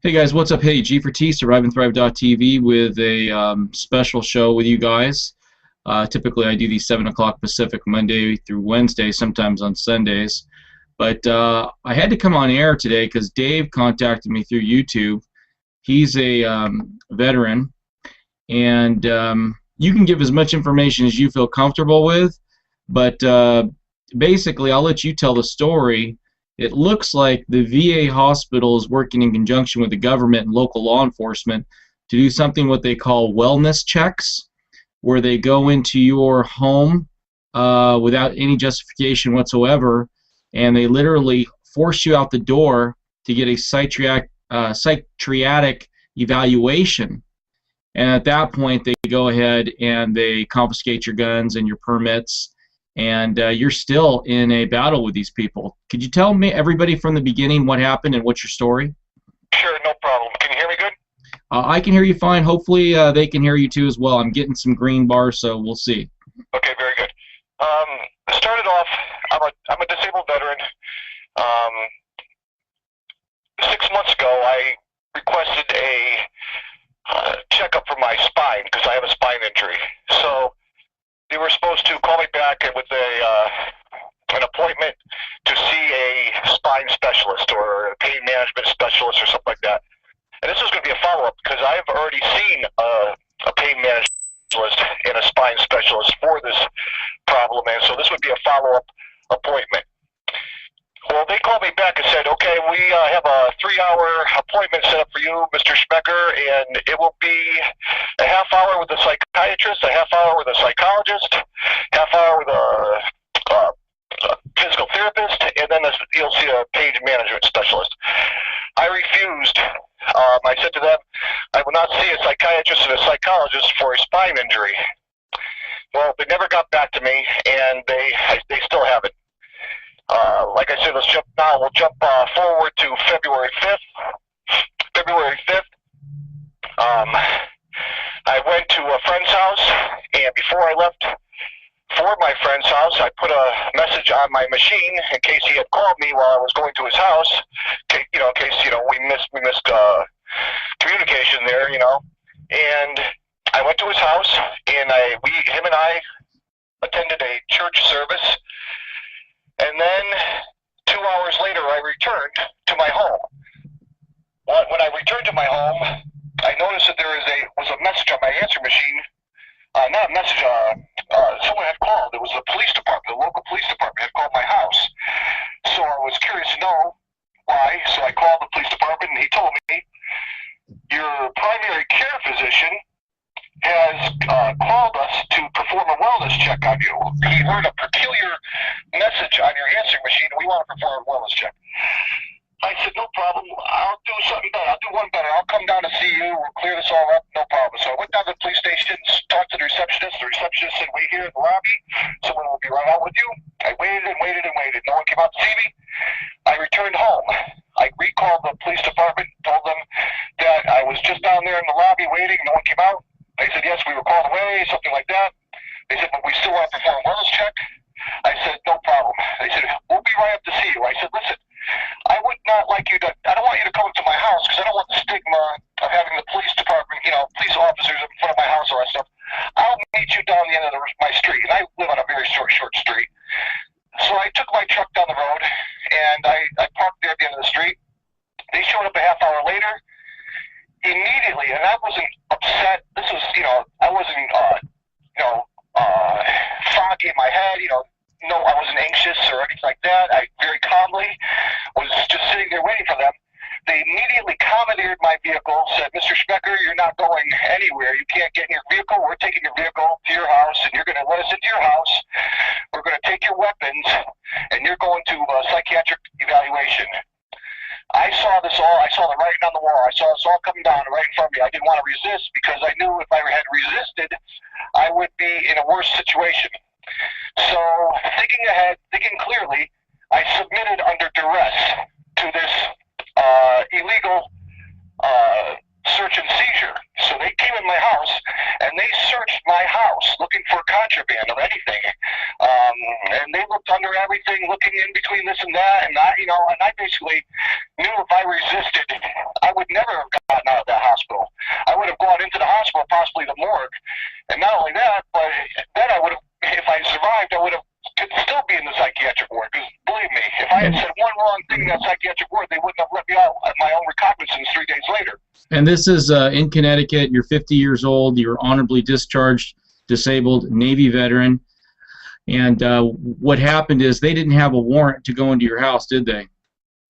Hey guys, what's up? Hey, G for T, SurviveAndThrive.tv with a special show with you guys. Typically, I do these 7 o'clock Pacific, Monday through Wednesday, sometimes on Sundays. But I had to come on air today because Dave contacted me through YouTube. He's a veteran, and you can give as much information as you feel comfortable with, but basically, I'll let you tell the story. It looks like the VA hospital is working in conjunction with the government and local law enforcement to do something what they call wellness checks, where they go into your home without any justification whatsoever, and they literally force you out the door to get a psychiatric evaluation. And at that point, they go ahead and they confiscate your guns and your permits, and you're still in a battle with these people. Could you tell me, everybody from the beginning, what happened and what's your story? Sure, no problem. Can you hear me good? I can hear you fine. Hopefully they can hear you too as well. I'm getting some green bars, so we'll see. Okay, very good. I started off, I'm a disabled veteran. 6 months ago, I requested a checkup for my spine because I have a spine injury. So they were supposed to call me back with an appointment to see a spine specialist or a pain management specialist or something like that. And this was going to be a follow-up because I've already seen a pain management specialist and a spine specialist for this problem, and so this would be a follow-up appointment. Well, they called me back and said, okay, we have a 3-hour appointment set up for you, Mr. Schmecker, and it will be a half hour with a psychiatrist, a half hour with a psychologist, half hour with a physical therapist, and then you'll see a pain management specialist. I refused. I said to them, I will not see a psychiatrist and a psychologist for a spine injury. Well, they never got back to me, and they still haven't. Like I said, let's jump now. We'll jump forward to February 5th. February 5th, I went to a friend's house, and before I left for my friend's house, I put a message on my machine in case he had called me while I was going to his house. In case we missed communication there, And I went to his house, and him and I attended a church service. And then 2 hours later, I returned to my home. When I returned to my home, I noticed that there was a message on my answer machine. Not a message, someone had called. It was the police department, the local police department had called my house. So I was curious to know why. So I called the police department, and he told me, your primary care physician has called us to perform a wellness check on you. He heard a peculiar message on your answering machine, and we want to perform a wellness check. I said, no problem. I'll do something better. I'll do one better. I'll come down to see you. We'll clear this all up. No problem. So I went down to the police station, talked to the receptionist. The receptionist said, wait here in the lobby. Someone will be right out with you. I waited and waited and waited. No one came out to see me. I returned home. I recalled the police department, told them that I was just down there in the lobby waiting. No one came out. They said, yes, we were called away, something like that. They said, but we still want to perform a wellness check. I said, no problem. They said, we'll be right up to see you. I said, listen, I would not like you to, I don't want you to come to my house because I don't want the stigma of having the police department, police officers in front of my house, all that stuff. I'll meet you down the end of my street, and I live on a very short street. So I took my truck down the road, and I parked there at the end of the street. They showed up a half hour later. Immediately, and I wasn't upset. This was, I wasn't, foggy in my head, no, I wasn't anxious or anything like that. I very calmly was just sitting there waiting for them. They immediately commandeered my vehicle, said, Mr. Schmecker, you're not going anywhere. You can't get in your vehicle. We're taking your vehicle to your house, and you're going to let us into your house. We're going to take your weapons, and you're going to a psychiatric evaluation. I saw this all. I saw the writing on the wall. I saw this all coming down right in front of me. I didn't want to resist because I knew if I had resisted, I would be in a worse situation. So, thinking ahead, thinking clearly, I submitted under duress to this illegal search and seizure. So they came in my house and they searched my house looking for contraband or anything. And they looked under everything, looking in between this and that. And I basically knew if I resisted, I would never have gotten out of that hospital. I would have gone into the hospital, possibly the morgue. And not only that, but then I would have, if I survived, I would have could still be in the psychiatric ward. Because believe me, if I had said one wrong thing in that psychiatric ward, they wouldn't have let me out at my own recognizance 3 days later. And this is in Connecticut. You're 50 years old. You're honorably discharged, disabled Navy veteran. And what happened is they didn't have a warrant to go into your house, did they?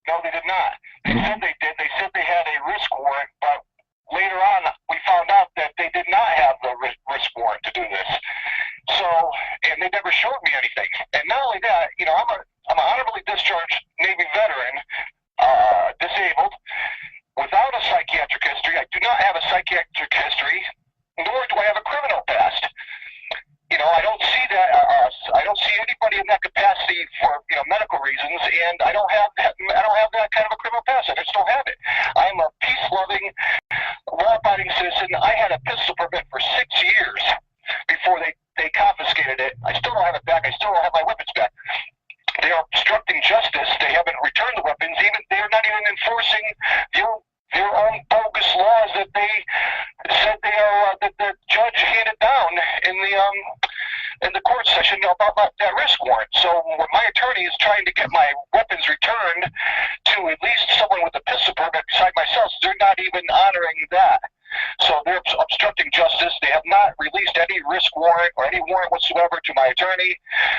No, they did not. They said they did. They said they had a risk warrant, but later on we found out that they did not have the risk warrant to do this. So, and they never showed me anything. And not only that, I'm an honorably discharged Navy veteran, disabled, without a psychiatric history. I do not have a psychiatric history, nor do I have a criminal past. I don't see that. I don't see anybody in that capacity for medical reasons, and I don't have that kind of a criminal past. I just don't have it. I'm a peace-loving, law-abiding citizen. I had a pistol permit for 6 years before they confiscated it. I still don't have it back. I still don't have my weapons back. They are obstructing justice. They haven't returned the weapons. They're not even enforcing their own bogus laws that they said that the judge handed down in the court session about that risk warrant. So when my attorney is trying to get my weapons returned to at least someone with a pistol permit beside myself, they're not even honoring that. So they're obstructing justice. They have not released any risk warrant or any warrant whatsoever to my attorney.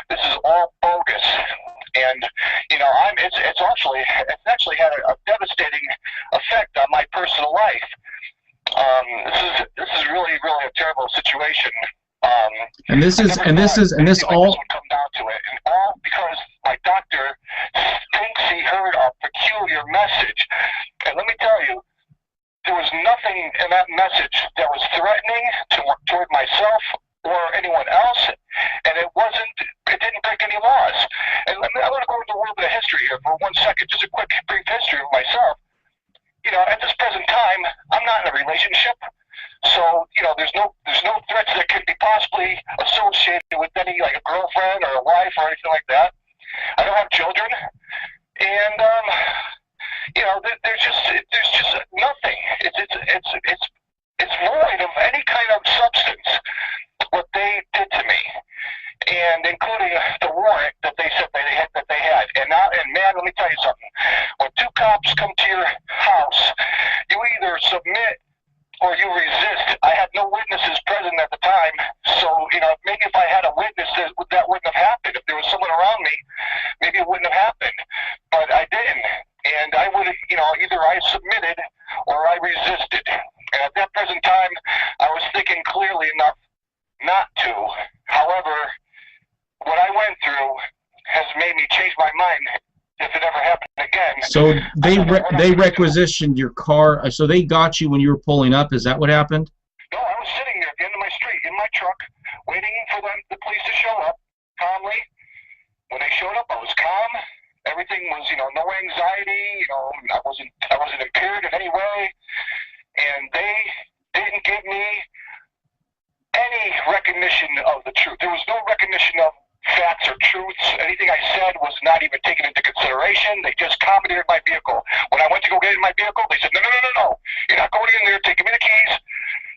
This is all bogus. And it's actually had a devastating effect on my personal life. This is really a terrible situation. And this all would come down to it, and all because my doctor thinks he heard a peculiar message. And let me tell you, there was nothing in that message that was threatening toward myself or anyone else, and it didn't break any laws. And I want to go into a little bit of history here for 1 second, just a quick brief history of myself. At this present time, I'm not in a relationship, so there's no threats that could be possibly associated with any, like a girlfriend or a wife or anything like that. I don't have children, and there's just nothing. It's void of any kind of substance what they did to me, and including the warrant that they said that they had. And man, let me tell you something. When two cops come to your house, you either submit or you resist. I had no witnesses present at the time, so maybe if I had a witness, that wouldn't have happened. If there was someone around me, maybe it wouldn't have happened. But I didn't, and I would have, either I submitted or I resisted. And at that present time, I was thinking clearly enough not to. However, what I went through has made me change my mind. If it ever happened again. So they requisitioned your car. So they got you when you were pulling up. Is that what happened? No, I was sitting there at the end of my street in my truck, waiting for the police to show up calmly. When they showed up, I was calm. Everything was, no anxiety. I wasn't impaired in any way, and they didn't give me any recognition of the truth. There was no recognition of facts or truths. Anything I said was not even taken into consideration. They just commandeered my vehicle. When I went to go get in my vehicle, they said, no. You're not going in there. Give me the keys.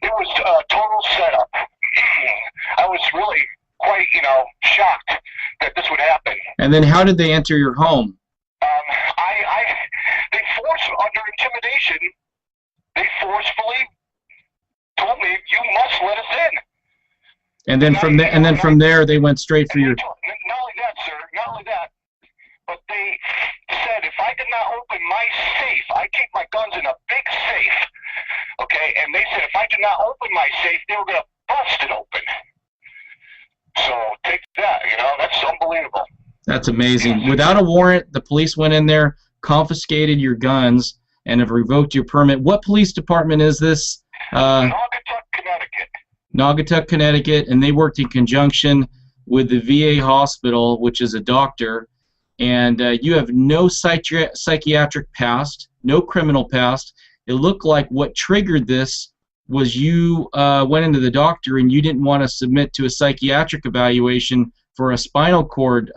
It was a total setup. I was really quite, shocked that this would happen. And then how did they enter your home? They under intimidation, they forcefully told me, you must let us in. And then from there, they went straight for your. Not only that, sir. Not only that, but they said if I did not open my safe, I keep my guns in a big safe. Okay, and they said if I did not open my safe, they were gonna bust it open. So take that. That's unbelievable. That's amazing. Without a warrant, the police went in there, confiscated your guns, and have revoked your permit. What police department is this? Naugatuck, Connecticut. Naugatuck, Connecticut, and they worked in conjunction with the VA hospital, which is a doctor, and you have no psychiatric past, no criminal past. It looked like what triggered this was you went into the doctor and you didn't want to submit to a psychiatric evaluation for a spinal cord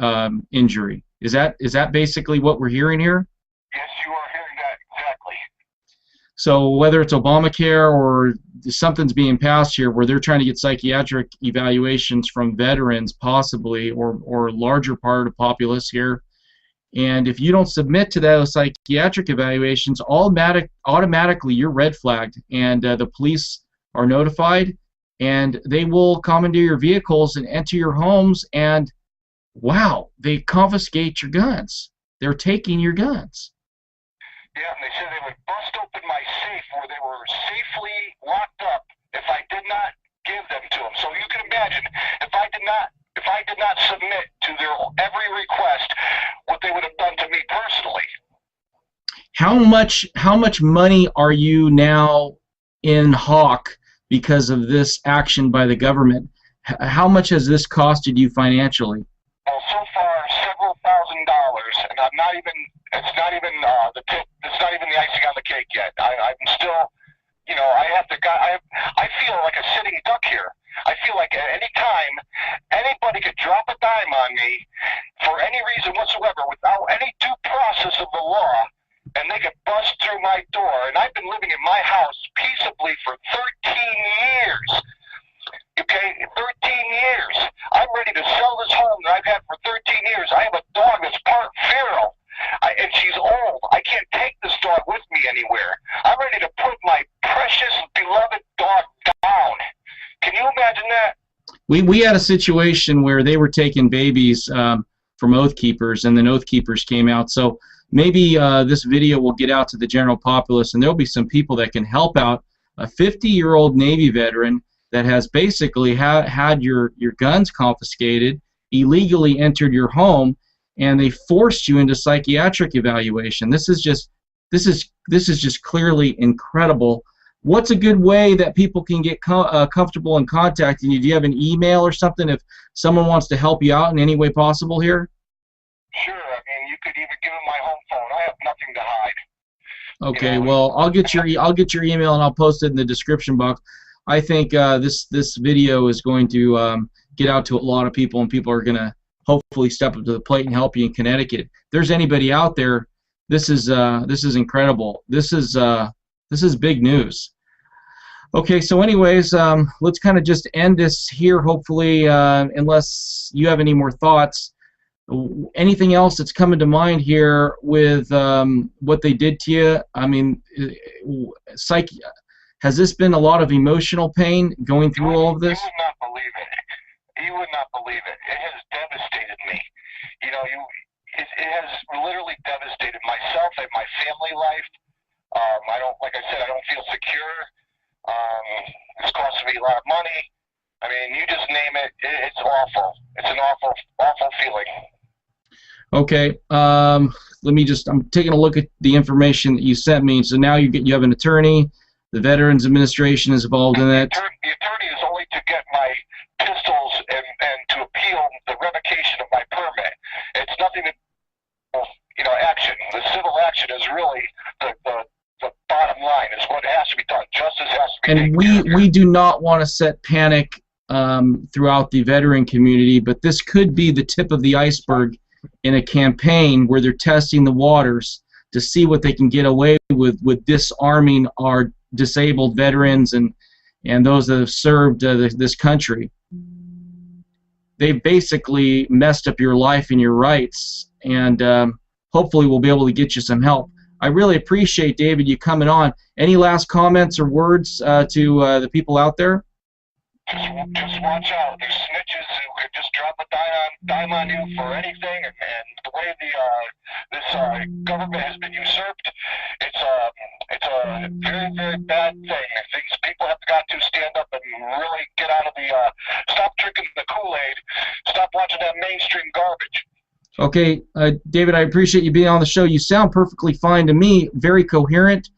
injury. Is that basically what we're hearing here? Yes, you are hearing that exactly. So whether it's Obamacare or something's being passed here where they're trying to get psychiatric evaluations from veterans possibly, or larger part of the populace here, and if you don't submit to those psychiatric evaluations, automatically you're red flagged, and the police are notified, and they will commandeer your vehicles and enter your homes, and wow, they confiscate your guns. They're taking your guns. Yeah, and they said they would bust open my safe where they were safely locked up if I did not give them to them. So you can imagine, if I did not submit to their every request, what they would have done to me personally. How much money are you now in hawk because of this action by the government? How much has this costed you financially? Well, so far, several $1,000s, and I'm not even. It's not even the tip. It's not even the icing on the cake yet. I'm still, I have to. I feel like a sitting duck here. I feel like at any time, anybody could drop a dime on me for any reason whatsoever, without any due process of the law, and they could bust through my door. And I've been living in my house peaceably for 13 years. Okay, 13 years. I'm ready to sell this home that I've had for 13 years. I have a dog that's part feral, and she's old. I can't take this dog with me anywhere. I'm ready to put my precious, beloved dog down. Can you imagine that? We had a situation where they were taking babies from Oath Keepers, and then Oath Keepers came out. So maybe this video will get out to the general populace, and there'll be some people that can help out a 50-year-old Navy veteran that has basically had your guns confiscated, illegally entered your home, and they forced you into psychiatric evaluation. This is just clearly incredible. What's a good way that people can get comfortable in contacting you? Do you have an email or something if someone wants to help you out in any way possible here? Sure. I mean, you could even give them my home phone. I have nothing to hide. Okay. Well, I'll get your email and I'll post it in the description box. I think this video is going to get out to a lot of people, and people are going to hopefully step up to the plate and help you in Connecticut. If there's anybody out there, this is incredible. This is big news. Okay, so anyways, let's kind of just end this here, hopefully, unless you have any more thoughts. Anything else that's coming to mind here with what they did to you? I mean, has this been a lot of emotional pain going through all of this? You would not believe it. You would not believe it. It has devastated me. It has literally devastated myself and my family life. Like I said, I don't feel secure. It's costing me a lot of money. I mean, you just name it. It's awful. It's an awful, awful feeling. Okay. I'm taking a look at the information that you sent me. So now you have an attorney. The Veterans Administration is involved in that. The attorney is only to get my pistols and to appeal the revocation of my permit. It's nothing to, action. The civil action is really the bottom line. Is what has to be done. Justice has to be done. And we do not want to set panic throughout the veteran community, but this could be the tip of the iceberg in a campaign where they're testing the waters to see what they can get away with disarming our disabled veterans and those that have served this country. They've basically messed up your life and your rights, and hopefully we'll be able to get you some help. I really appreciate, David, you coming on. Any last comments or words to the people out there? Just watch out. There's snitches who could just drop a dime on you for anything, and the way this government has been usurped, it's a very, very bad thing. These people have got to stand up and really get out of stop drinking the Kool-Aid, stop watching that mainstream garbage. Okay, David, I appreciate you being on the show. You sound perfectly fine to me, very coherent,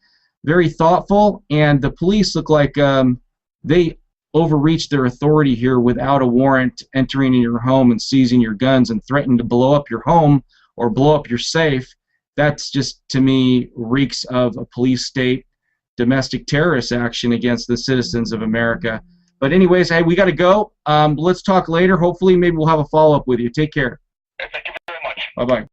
very thoughtful, and the police look like they overreached their authority here without a warrant, entering in your home and seizing your guns and threatening to blow up your home or blow up your safe. That's just, to me, reeks of a police state domestic terrorist action against the citizens of America. But anyways, hey, we got to go. Let's talk later. Hopefully, maybe we'll have a follow-up with you. Take care. Thank you very much. Bye-bye.